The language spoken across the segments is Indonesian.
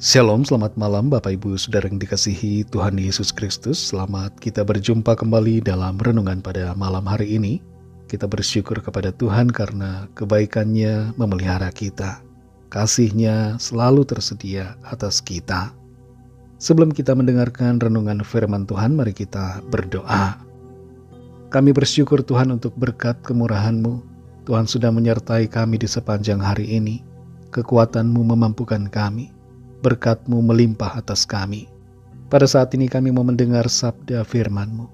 Shalom, selamat malam Bapak Ibu Saudara yang dikasihi Tuhan Yesus Kristus. Selamat kita berjumpa kembali dalam renungan pada malam hari ini. Kita bersyukur kepada Tuhan karena kebaikan-Nya memelihara kita. Kasih-Nya selalu tersedia atas kita. Sebelum kita mendengarkan renungan firman Tuhan, mari kita berdoa. Kami bersyukur Tuhan untuk berkat kemurahan-Mu. Tuhan sudah menyertai kami di sepanjang hari ini. Kekuatan-Mu memampukan kami. Berkat-Mu melimpah atas kami. Pada saat ini kami mau mendengar sabda firman-Mu.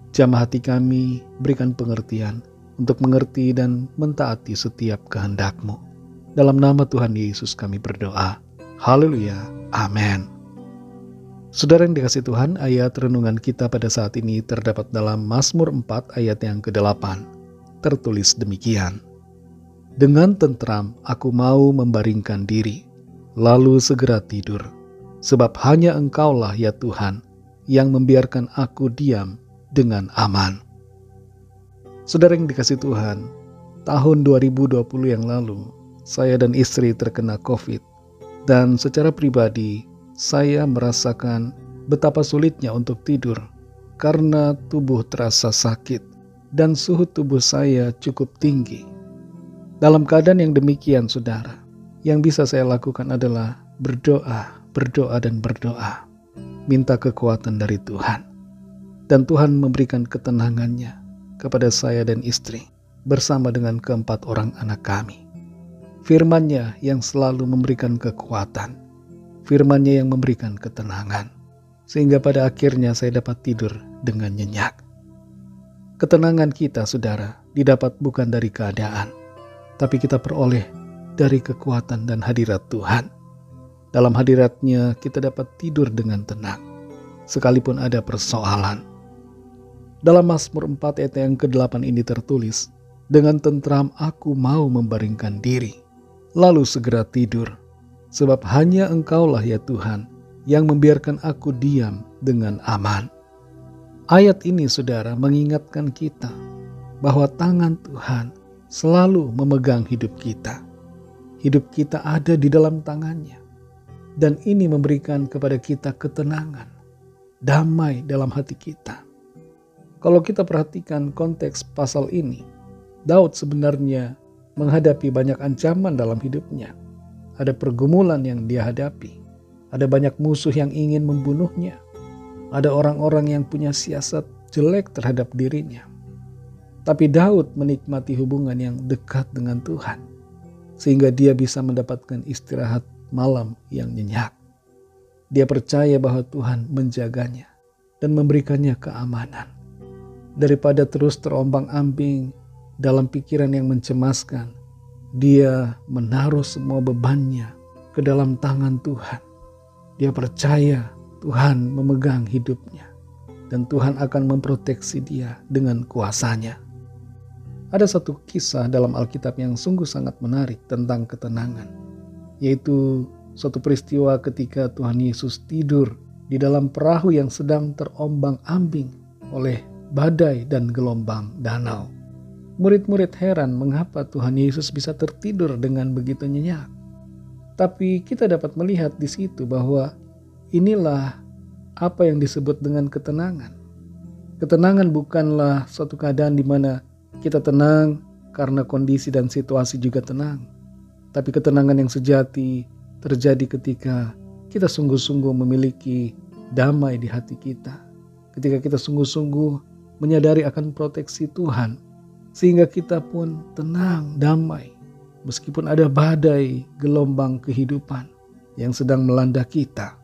Jamah hati kami, berikan pengertian untuk mengerti dan mentaati setiap kehendak-Mu. Dalam nama Tuhan Yesus kami berdoa. Haleluya. Amin. Saudara yang dikasihi Tuhan, ayat renungan kita pada saat ini terdapat dalam Mazmur 4 ayat yang ke-8. Tertulis demikian. Dengan tentram aku mau membaringkan diri, lalu segera tidur, sebab hanya Engkaulah ya Tuhan yang membiarkan aku diam dengan aman. Saudara yang dikasihi Tuhan, tahun 2020 yang lalu, saya dan istri terkena COVID, dan secara pribadi saya merasakan betapa sulitnya untuk tidur karena tubuh terasa sakit dan suhu tubuh saya cukup tinggi. Dalam keadaan yang demikian, saudara, yang bisa saya lakukan adalah berdoa, dan berdoa. Minta kekuatan dari Tuhan. Dan Tuhan memberikan ketenangannya kepada saya dan istri bersama dengan keempat orang anak kami. Firman-Nya yang selalu memberikan kekuatan. Firman-Nya yang memberikan ketenangan. Sehingga pada akhirnya saya dapat tidur dengan nyenyak. Ketenangan kita, saudara, didapat bukan dari keadaan, tapi kita peroleh dari kekuatan dan hadirat Tuhan. Dalam hadirat-Nya kita dapat tidur dengan tenang, sekalipun ada persoalan. Dalam Mazmur 4 ayat yang ke-8 ini tertulis, dengan tentram aku mau membaringkan diri, lalu segera tidur, sebab hanya Engkaulah ya Tuhan yang membiarkan aku diam dengan aman. Ayat ini, saudara, mengingatkan kita bahwa tangan Tuhan selalu memegang hidup kita. Hidup kita ada di dalam tangan-Nya. Dan ini memberikan kepada kita ketenangan, damai dalam hati kita. Kalau kita perhatikan konteks pasal ini, Daud sebenarnya menghadapi banyak ancaman dalam hidupnya. Ada pergumulan yang dia hadapi. Ada banyak musuh yang ingin membunuhnya. Ada orang-orang yang punya siasat jelek terhadap dirinya. Tapi Daud menikmati hubungan yang dekat dengan Tuhan, sehingga dia bisa mendapatkan istirahat malam yang nyenyak. Dia percaya bahwa Tuhan menjaganya dan memberikannya keamanan. Daripada terus terombang-ambing dalam pikiran yang mencemaskan, dia menaruh semua bebannya ke dalam tangan Tuhan. Dia percaya Tuhan memegang hidupnya dan Tuhan akan memproteksi dia dengan kuasa-Nya. Ada satu kisah dalam Alkitab yang sungguh sangat menarik tentang ketenangan, yaitu suatu peristiwa ketika Tuhan Yesus tidur di dalam perahu yang sedang terombang-ambing oleh badai dan gelombang danau. Murid-murid heran mengapa Tuhan Yesus bisa tertidur dengan begitu nyenyak. Tapi kita dapat melihat di situ bahwa inilah apa yang disebut dengan ketenangan. Ketenangan bukanlah suatu keadaan di mana kita tenang karena kondisi dan situasi juga tenang. Tapi ketenangan yang sejati terjadi ketika kita sungguh-sungguh memiliki damai di hati kita. Ketika kita sungguh-sungguh menyadari akan proteksi Tuhan. Sehingga kita pun tenang, damai. Meskipun ada badai, gelombang kehidupan yang sedang melanda kita.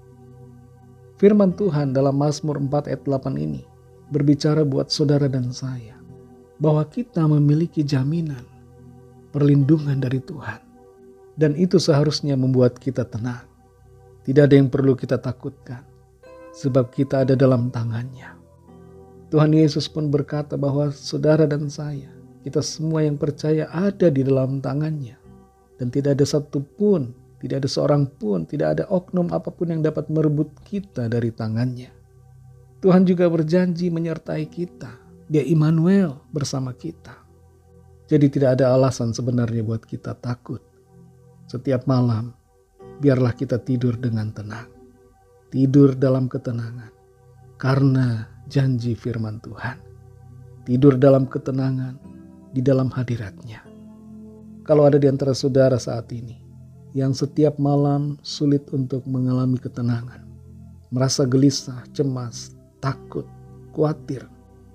Firman Tuhan dalam Mazmur 4 ayat 8 ini berbicara buat saudara dan saya, bahwa kita memiliki jaminan, perlindungan dari Tuhan. Dan itu seharusnya membuat kita tenang. Tidak ada yang perlu kita takutkan, sebab kita ada dalam tangan-Nya. Tuhan Yesus pun berkata bahwa saudara dan saya, kita semua yang percaya ada di dalam tangan-Nya. Dan tidak ada satupun, tidak ada seorang pun, tidak ada oknum apapun yang dapat merebut kita dari tangan-Nya. Tuhan juga berjanji menyertai kita. Dia Immanuel bersama kita. Jadi tidak ada alasan sebenarnya buat kita takut. Setiap malam biarlah kita tidur dengan tenang. Tidur dalam ketenangan karena janji firman Tuhan. Tidur dalam ketenangan di dalam hadirat-Nya. Kalau ada di antara saudara saat ini yang setiap malam sulit untuk mengalami ketenangan, merasa gelisah, cemas, takut, khawatir,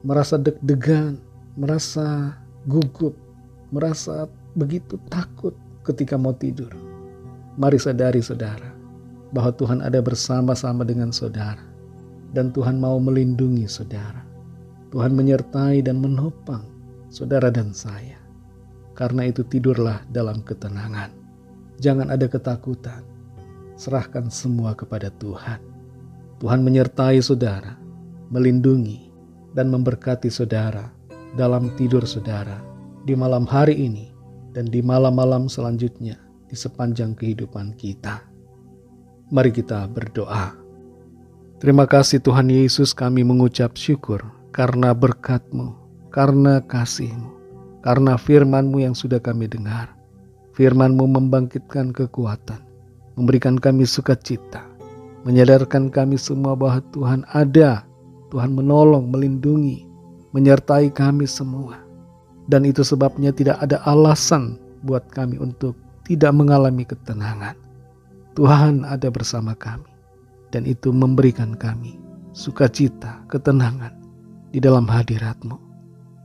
merasa deg-degan, merasa gugup, merasa begitu takut ketika mau tidur. Mari sadari saudara bahwa Tuhan ada bersama-sama dengan saudara dan Tuhan mau melindungi saudara. Tuhan menyertai dan menopang saudara dan saya. Karena itu tidurlah dalam ketenangan. Jangan ada ketakutan. Serahkan semua kepada Tuhan. Tuhan menyertai saudara, melindungi dan memberkati saudara dalam tidur saudara di malam hari ini dan di malam-malam selanjutnya di sepanjang kehidupan kita. Mari kita berdoa. Terima kasih Tuhan Yesus, kami mengucap syukur karena berkat-Mu, karena kasih-Mu, karena firman-Mu yang sudah kami dengar. Firman-Mu membangkitkan kekuatan, memberikan kami sukacita, menyadarkan kami semua bahwa Tuhan ada, Tuhan menolong, melindungi, menyertai kami semua. Dan itu sebabnya tidak ada alasan buat kami untuk tidak mengalami ketenangan. Tuhan ada bersama kami, dan itu memberikan kami sukacita, ketenangan di dalam hadirat-Mu.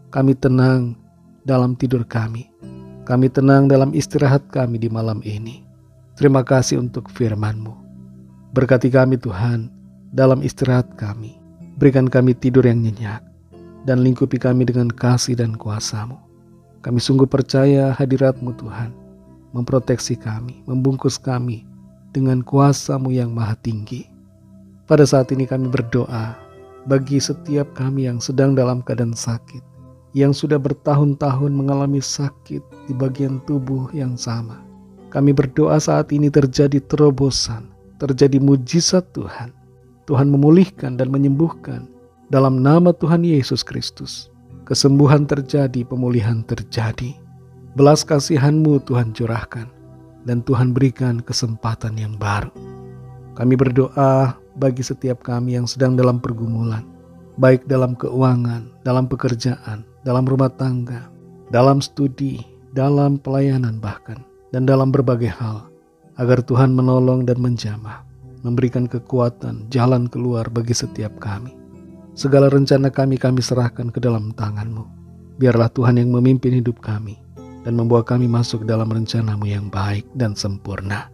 Kami tenang dalam tidur kami. Kami tenang dalam istirahat kami di malam ini. Terima kasih untuk firman-Mu. Berkati kami Tuhan dalam istirahat kami. Berikan kami tidur yang nyenyak dan lingkupi kami dengan kasih dan kuasa-Mu. Kami sungguh percaya hadirat-Mu Tuhan memproteksi kami, membungkus kami dengan kuasa-Mu yang maha tinggi. Pada saat ini kami berdoa bagi setiap kami yang sedang dalam keadaan sakit, yang sudah bertahun-tahun mengalami sakit di bagian tubuh yang sama. Kami berdoa saat ini terjadi terobosan, terjadi mujizat Tuhan. Tuhan memulihkan dan menyembuhkan dalam nama Tuhan Yesus Kristus. Kesembuhan terjadi, pemulihan terjadi. Belas kasihan-Mu Tuhan curahkan, dan Tuhan berikan kesempatan yang baru. Kami berdoa bagi setiap kami yang sedang dalam pergumulan, baik dalam keuangan, dalam pekerjaan, dalam rumah tangga, dalam studi, dalam pelayanan bahkan, dan dalam berbagai hal, agar Tuhan menolong dan menjamah, memberikan kekuatan, jalan keluar bagi setiap kami. Segala rencana kami serahkan ke dalam tangan-Mu. Biarlah Tuhan yang memimpin hidup kami, dan membawa kami masuk dalam rencana-Mu yang baik dan sempurna.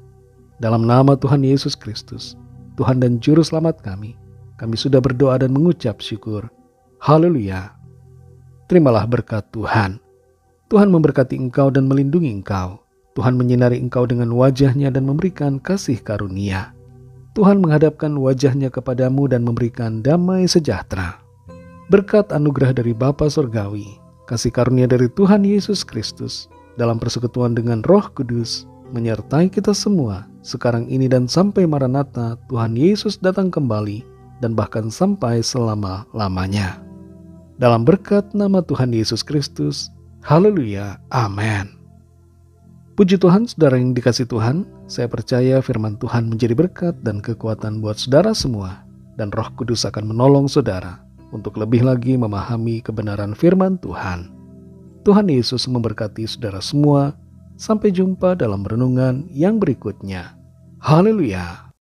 Dalam nama Tuhan Yesus Kristus, Tuhan dan Juru Selamat kami sudah berdoa dan mengucap syukur. Haleluya. Terimalah berkat Tuhan. Tuhan memberkati engkau dan melindungi engkau. Tuhan menyinari engkau dengan wajah-Nya dan memberikan kasih karunia. Tuhan menghadapkan wajah-Nya kepadamu dan memberikan damai sejahtera. Berkat anugerah dari Bapa Surgawi, kasih karunia dari Tuhan Yesus Kristus, dalam persekutuan dengan Roh Kudus, menyertai kita semua, sekarang ini dan sampai Maranatha Tuhan Yesus datang kembali, dan bahkan sampai selama-lamanya. Dalam berkat nama Tuhan Yesus Kristus, haleluya, amin. Puji Tuhan, saudara yang dikasih Tuhan, saya percaya firman Tuhan menjadi berkat dan kekuatan buat saudara semua, dan Roh Kudus akan menolong saudara untuk lebih lagi memahami kebenaran firman Tuhan. Tuhan Yesus memberkati saudara semua. Sampai jumpa dalam renungan yang berikutnya. Haleluya.